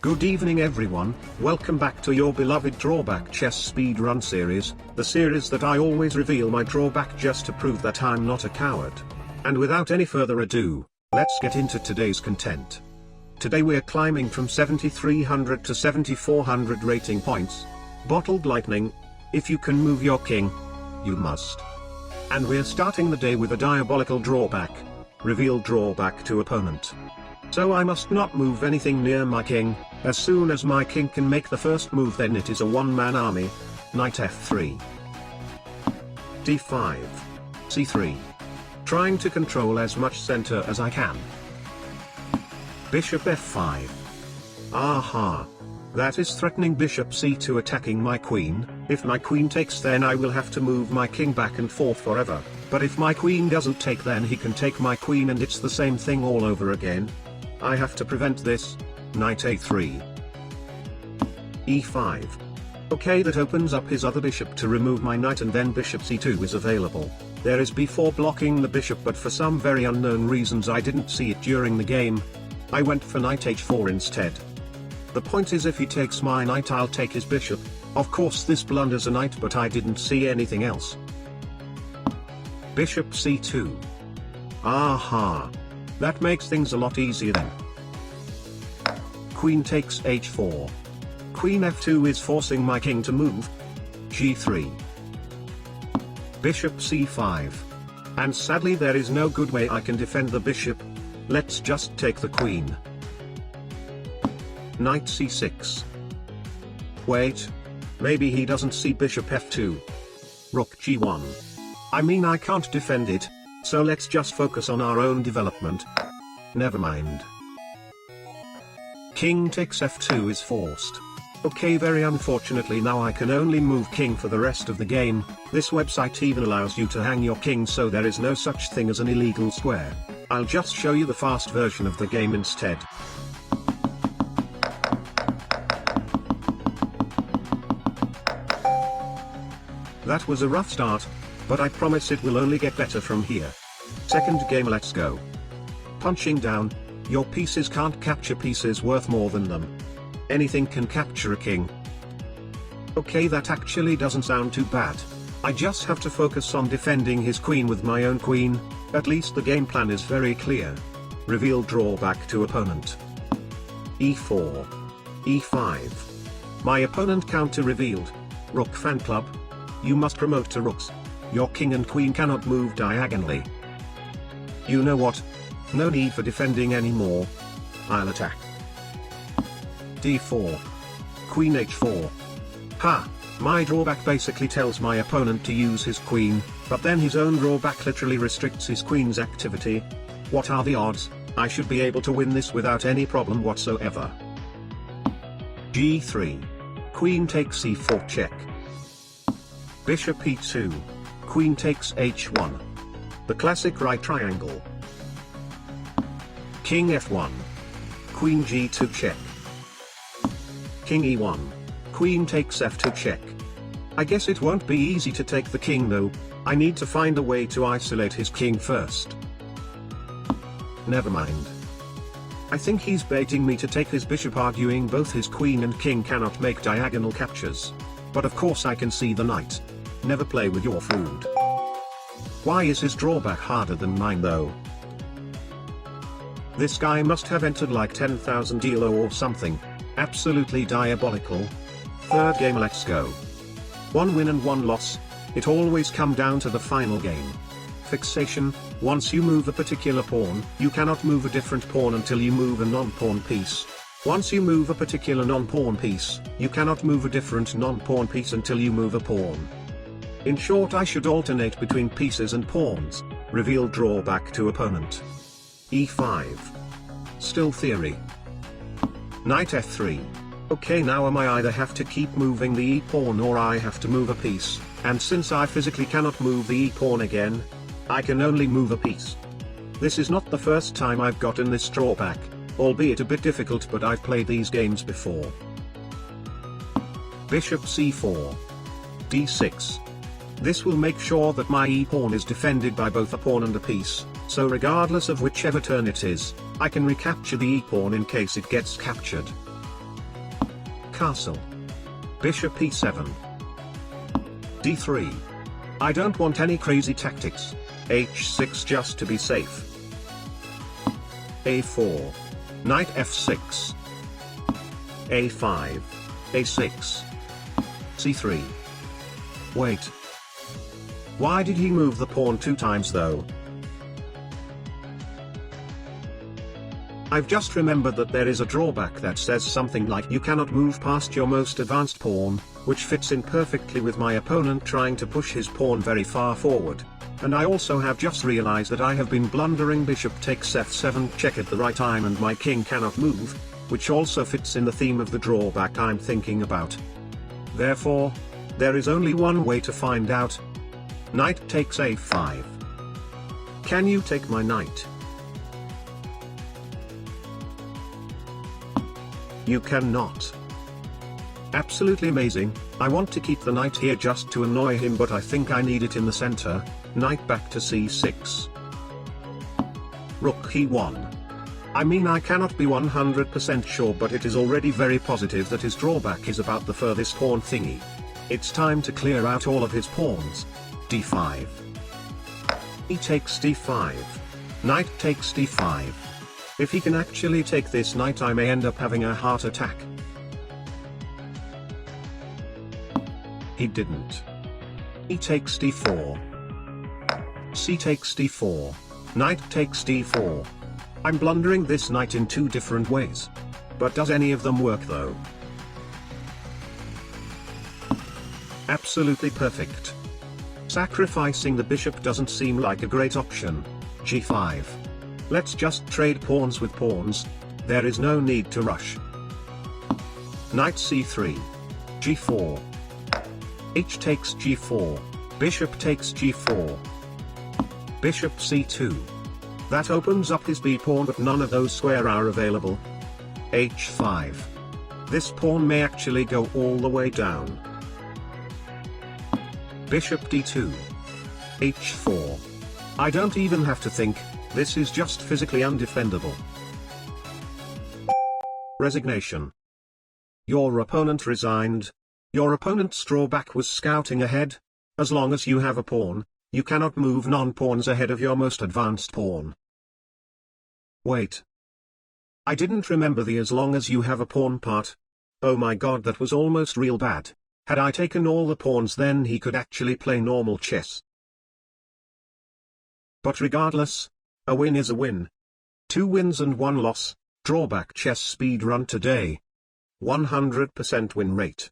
Good evening everyone, welcome back to your beloved Drawback chess speedrun series, the series that I always reveal my drawback just to prove that I'm not a coward. And without any further ado, let's get into today's content. Today we're climbing from 7300 to 7400 rating points. Bottled lightning. If you can move your king, you must. And we're starting the day with a diabolical drawback. Reveal drawback to opponent. So I must not move anything near my king. As soon as my king can make the first move, then it is a one-man army. Knight f3. d5. c3. Trying to control as much center as I can. Bishop f5. Aha. That is threatening bishop c2 attacking my queen. If my queen takes, then I will have to move my king back and forth forever. But if my queen doesn't take, then he can take my queen and it's the same thing all over again. I have to prevent this. Knight a3. e5. Okay, that opens up his other bishop to remove my knight, and then bishop c2 is available. There is b4 blocking the bishop, but for some very unknown reasons I didn't see it during the game. I went for knight h4 instead. The point is, if he takes my knight, I'll take his bishop. Of course this blunders a knight, but I didn't see anything else. Bishop c2. Aha. That makes things a lot easier then. Queen takes h4. Queen f2 is forcing my king to move. g3. Bishop c5. And sadly there is no good way I can defend the bishop. Let's just take the queen. Knight c6. Wait. Maybe he doesn't see bishop f2. Rook g1. I mean, I can't defend it, so let's just focus on our own development. Never mind. King takes f2 is forced. Okay, very unfortunately now I can only move king for the rest of the game. This website even allows you to hang your king, so there is no such thing as an illegal square. I'll just show you the fast version of the game instead. That was a rough start, but I promise it will only get better from here. Second game, let's go. Punching down. Your pieces can't capture pieces worth more than them. Anything can capture a king. Okay, that actually doesn't sound too bad. I just have to focus on defending his queen with my own queen. At least the game plan is very clear. Reveal drawback to opponent. e4. e5. My opponent counter revealed. Rook fan club. You must promote to rooks. Your king and queen cannot move diagonally. You know what? No need for defending anymore. I'll attack. d4. Queen h4. Ha! My drawback basically tells my opponent to use his queen, but then his own drawback literally restricts his queen's activity. What are the odds? I should be able to win this without any problem whatsoever. g3. Queen takes c4 check. Bishop e2. Queen takes h1. The classic right triangle. King f1. Queen g2 check. King e1. Queen takes f2 check. I guess it won't be easy to take the king though. I need to find a way to isolate his king first. Never mind. I think he's baiting me to take his bishop, arguing both his queen and king cannot make diagonal captures. But of course I can see the knight. Never play with your food. Why is his drawback harder than mine though? This guy must have entered like 10,000 elo or something. Absolutely diabolical. Third game, let's go. One win and one loss. It always come down to the final game. Fixation. Once you move a particular pawn, you cannot move a different pawn until you move a non-pawn piece. Once you move a particular non-pawn piece, you cannot move a different non-pawn piece until you move a pawn. In short, I should alternate between pieces and pawns. Reveal drawback to opponent. e5. Still theory. Knight f3. Okay, now I either have to keep moving the e-pawn or I have to move a piece, and since I physically cannot move the e-pawn again, I can only move a piece. This is not the first time I've gotten this drawback, albeit a bit difficult, but I've played these games before. Bishop c4. d6. This will make sure that my e-pawn is defended by both a pawn and a piece, so regardless of whichever turn it is, I can recapture the e-pawn in case it gets captured. castle. Bishop e7. d3. I don't want any crazy tactics. h6 just to be safe. a4. Knight f6. a5. a6. c3. Wait. Why did he move the pawn 2 times though? I've just remembered that there is a drawback that says something like you cannot move past your most advanced pawn, which fits in perfectly with my opponent trying to push his pawn very far forward. And I also have just realized that I have been blundering bishop takes f7 check at the right time and my king cannot move, which also fits in the theme of the drawback I'm thinking about. Therefore, there is only one way to find out. Knight takes a5. Can you take my knight? You cannot. Absolutely amazing. I want to keep the knight here just to annoy him, but I think I need it in the center. Knight back to c6. Rook e1. I mean, I cannot be 100% sure, but it is already very positive that his drawback is about the furthest pawn thingy. It's time to clear out all of his pawns. d5. He takes d5. Knight takes d5. If he can actually take this knight, I may end up having a heart attack. He didn't. E takes d4. C takes d4. Knight takes d4. I'm blundering this knight in 2 different ways. But does any of them work though? Absolutely perfect. Sacrificing the bishop doesn't seem like a great option. g5. Let's just trade pawns with pawns. There is no need to rush. Knight c3. g4. H takes g4. Bishop takes g4. Bishop c2. That opens up his b pawn, but none of those square are available. h5. This pawn may actually go all the way down. Bishop d2. h4. I don't even have to think, this is just physically undefendable. Resignation. Your opponent resigned. Your opponent's drawback was scouting ahead. As long as you have a pawn, you cannot move non-pawns ahead of your most advanced pawn. Wait. I didn't remember the as long as you have a pawn part. Oh my god, that was almost real bad. Had I taken all the pawns, then he could actually play normal chess. But regardless, a win is a win. 2 wins and 1 loss. Drawback chess speed run today. 100% win rate.